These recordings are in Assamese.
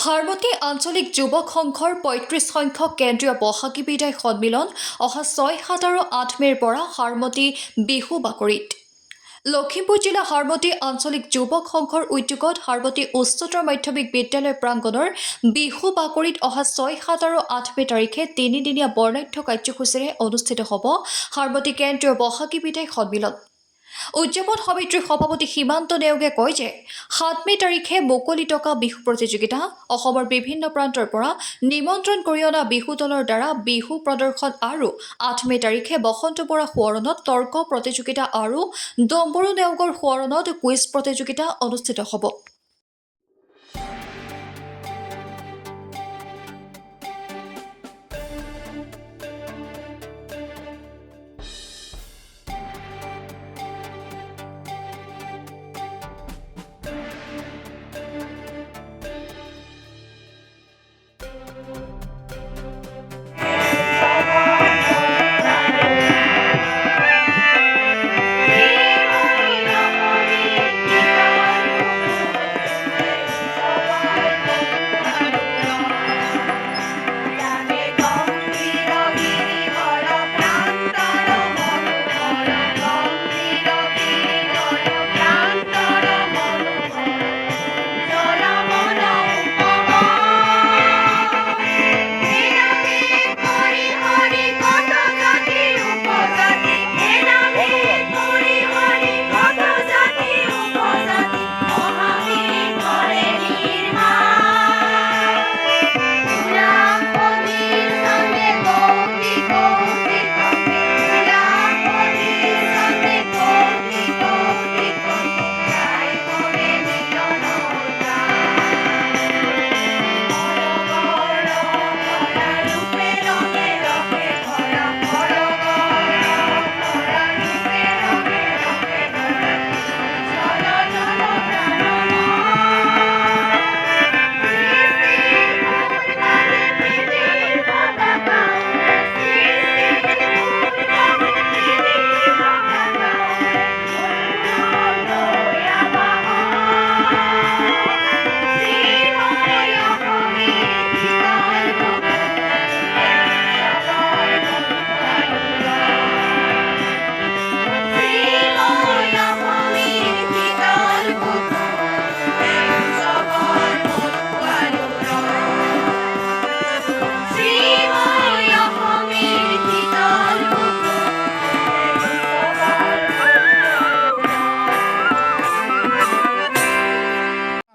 হাৰমতি আঞ্চলিক যুৱক সংঘৰ ৩৫ সংখ্যক কেন্দ্ৰীয় বহাগী বিদায় সন্মিলন অহা ৬, ৭ আৰু ৮ মে'ৰ পৰা হাৰমতি বিহু বাকৰিত। লখিমপুৰ জিলা হাৰমতি আঞ্চলিক যুৱক সংঘৰ উদ্যোগত হাৰমতি উচ্চতৰ মাধ্যমিক বিদ্যালয় প্ৰাংগণৰ বিহু বাকৰিত অহা ৬, ৭ আৰু ৮ মে' তাৰিখে ৩-দিনীয়া বৰ্ণাঢ্য কাৰ্যসূচীৰে অনুষ্ঠিত হ'ব হাৰমতি কেন্দ্ৰীয় বহাগী বিদায় সন্মিলন। উদযাপন সমিতিৰ সভাপতি সীমান্ত নেওগে কয় যে ৭ মে' তাৰিখে মুকলি টকা বিহু প্ৰতিযোগিতা, অসমৰ বিভিন্ন প্ৰান্তৰ পৰা নিমন্ত্ৰণ কৰি অনা বিহু দলৰ দ্বাৰা বিহু প্ৰদৰ্শন আৰু ৮ মে' তাৰিখে বসন্ত বৰা সোঁৱৰণত তৰ্ক প্ৰতিযোগিতা আৰু ডম্বৰু নেওগৰ সোঁৱৰণত কুইজ প্ৰতিযোগিতা অনুষ্ঠিত হ'ব।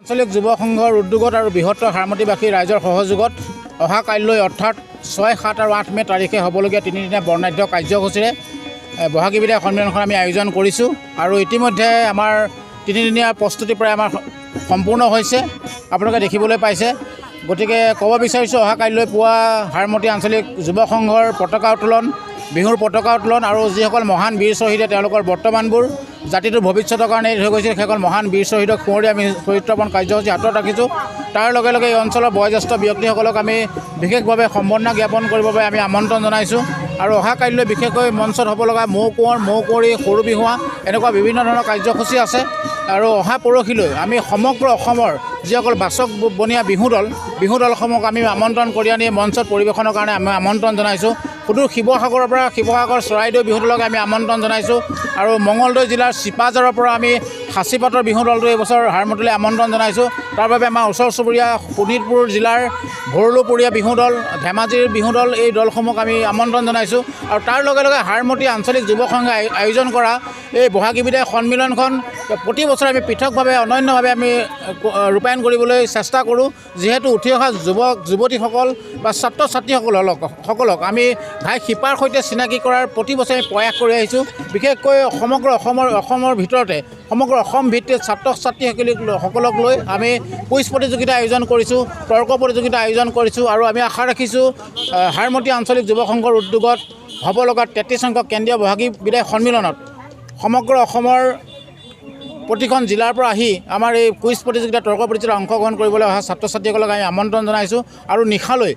আঞ্চলিক যুৱ সংঘৰ উদ্যোগত আৰু বৃহত্তৰ হাৰমতিবাসী ৰাইজৰ সহযোগত অহা কাইলৈ অৰ্থাৎ ৬, ৭ আৰু ৮ মে' তাৰিখে হ'বলগীয়া ৩-দিনীয়া বৰ্ণাঢ্য কাৰ্যসূচীৰে বহাগী বিদায় সন্মিলনখন আমি আয়োজন কৰিছোঁ আৰু ইতিমধ্যে আমাৰ ৩-দিনীয়া প্ৰস্তুতি প্ৰায় আমাৰ সম্পূৰ্ণ হৈছে, আপোনালোকে দেখিবলৈ পাইছে। গতিকে ক'ব বিচাৰিছোঁ অহা কাইলৈ পুৱা হাৰমতি আঞ্চলিক যুৱ সংঘৰ পতাকা উত্তোলন, বিহুৰ পতাকা উত্তোলন আৰু যিসকল মহান বীৰ শ্বহীদে তেওঁলোকৰ বৰ্তমানবোৰ জাতিটোৰ ভৱিষ্যতৰ কাৰণে হৈ গৈছিল সেইসকল মহান বীৰ শ্বহীদক সোঁৱৰি আমি চৰিত্ৰপণ কাৰ্যসূচী হাতত ৰাখিছোঁ। তাৰ লগে লগে এই অঞ্চলৰ বয়োজ্যেষ্ঠ ব্যক্তিসকলক আমি বিশেষভাৱে সম্বৰ্ধনা জ্ঞাপন কৰিবৰ বাবে আমি আমন্ত্ৰণ জনাইছোঁ আৰু অহা কাইলৈ বিশেষকৈ মঞ্চত হ'ব লগা মৌ কোঁৱৰ, মৌ কুঁৱৰী, সৰু বিহুৱা এনেকুৱা বিভিন্ন ধৰণৰ কাৰ্যসূচী আছে আৰু অহা পৰহিলৈ আমি সমগ্ৰ অসমৰ যিসকল বাচক বনীয়া বিহু দলসমূহক আমি আমন্ত্ৰণ কৰি আনি মঞ্চত পৰিৱেশনৰ কাৰণে আমি আমন্ত্ৰণ জনাইছোঁ। সুদূৰ শিৱসাগৰৰ পৰা শিৱসাগৰ চৰাইদেউ বিহু দলক আমি আমন্ত্ৰণ জনাইছোঁ আৰু মঙলদৈ জিলাৰ চিপাঝাৰৰ পৰা আমি সাঁচিপাতৰ বিহু দলটো এইবছৰ হাৰমতিলৈ আমন্ত্ৰণ জনাইছোঁ। তাৰ বাবে আমাৰ ওচৰ চুবুৰীয়া শোণিতপুৰ জিলাৰ ভৰলুপৰীয়া বিহু দল, ধেমাজিৰ বিহু দল এই দলসমূহক আমি আমন্ত্ৰণ জনাইছোঁ আৰু তাৰ লগে লগে হাৰমতি আঞ্চলিক যুৱ সংঘে আয়োজন কৰা এই বহাগী বিদায় সন্মিলনখন প্ৰতি বছৰে আমি পৃথকভাৱে অনন্যভাৱে আমি ৰূপায়ণ কৰিবলৈ চেষ্টা কৰোঁ, যিহেতু উঠি অহা যুৱক যুৱতীসকল বা ছাত্ৰ ছাত্ৰীসকলক আমি ঘাই শিপাৰ সৈতে চিনাকি কৰাৰ প্ৰতি বছৰে আমি প্ৰয়াস কৰি আহিছোঁ। বিশেষকৈ সমগ্ৰ অসমৰ ভিতৰতে সমগ্ৰ অসম ভিত্তিত ছাত্ৰ ছাত্ৰীসকলক লৈ আমি কুইজ প্ৰতিযোগিতা আয়োজন কৰিছোঁ, তৰ্ক প্ৰতিযোগিতা আয়োজন কৰিছোঁ আৰু আমি আশা ৰাখিছোঁ হাৰমতি আঞ্চলিক যুৱ সংঘৰ উদ্যোগত হ'ব লগা ৩৩ সংখ্যক কেন্দ্ৰীয় বহাগী বিদায় সন্মিলনত সমগ্ৰ অসমৰ প্ৰতিখন জিলাৰ পৰা আহি আমাৰ এই কুইজ প্ৰতিযোগিতা তৰ্ক প্ৰতিযোগিতাত অংশগ্ৰহণ কৰিবলৈ অহা ছাত্ৰ ছাত্ৰীসকলক আমি আমন্ত্ৰণ জনাইছোঁ আৰু নিশালৈ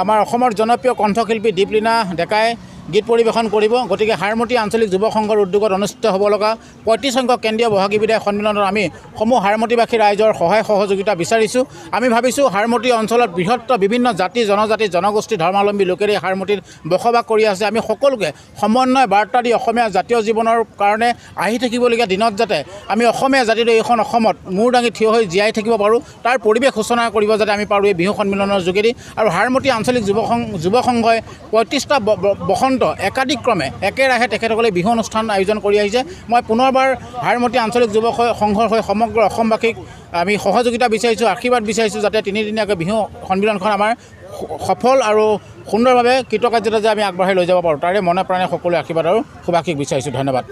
আমাৰ অসমৰ জনপ্ৰিয় কণ্ঠশিল্পী দীপলীনা ডেকাই গীত পৰিৱেশন কৰিব। গতিকে হাৰমতি আঞ্চলিক যুৱ সংঘৰ উদ্যোগত অনুষ্ঠিত হ'ব লগা 35 সংখ্যক কেন্দ্ৰীয় বহাগী বিদায় সন্মিলনত আমি সমূহ হাৰমতিবাসী ৰাইজৰ সহায় সহযোগিতা বিচাৰিছোঁ। আমি ভাবিছোঁ হাৰমতি অঞ্চলত বৃহত্তৰ বিভিন্ন জাতি জনজাতি জনগোষ্ঠী ধৰ্মাৱলম্বী লোকেৰে হাৰমতিত বসবাস কৰি আছে। আমি সকলোকে সমন্বয় বাৰ্তা দি অসমীয়া জাতীয় জীৱনৰ কাৰণে আহি থাকিবলগীয়া দিনত যাতে আমি অসমীয়া জাতিটো এইখন অসমত মূৰ দাঙি থিয় হৈ জীয়াই থাকিব পাৰোঁ, তাৰ পৰিৱেশ সূচনা কৰিব যাতে আমি পাৰোঁ এই বিহু সন্মিলনৰ যোগেদি। আৰু হাৰমতি আঞ্চলিক যুৱ সংঘই 35টা বসন্ত একাধিক্ৰমে একেৰাহে তেখেতসকলে বিহু অনুষ্ঠান আয়োজন কৰি আহিছে। মই পুনৰবাৰ হাৰমতি আঞ্চলিক যুৱ সংঘৰ হৈ সমগ্ৰ অসমবাসীক আমি সহযোগিতা বিচাৰিছোঁ, আশীৰ্বাদ বিচাৰিছোঁ যাতে তিনিদিনীয়াকৈ বিহু সন্মিলনখন আমাৰ সফল আৰু সুন্দৰভাৱে কৃতকাৰ্যতা যে আমি আগবঢ়াই লৈ যাব পাৰোঁ, তাৰে মনে প্ৰাণে সকলোৱে আশীৰ্বাদ আৰু শুভাশীষ বিচাৰিছোঁ। ধন্যবাদ।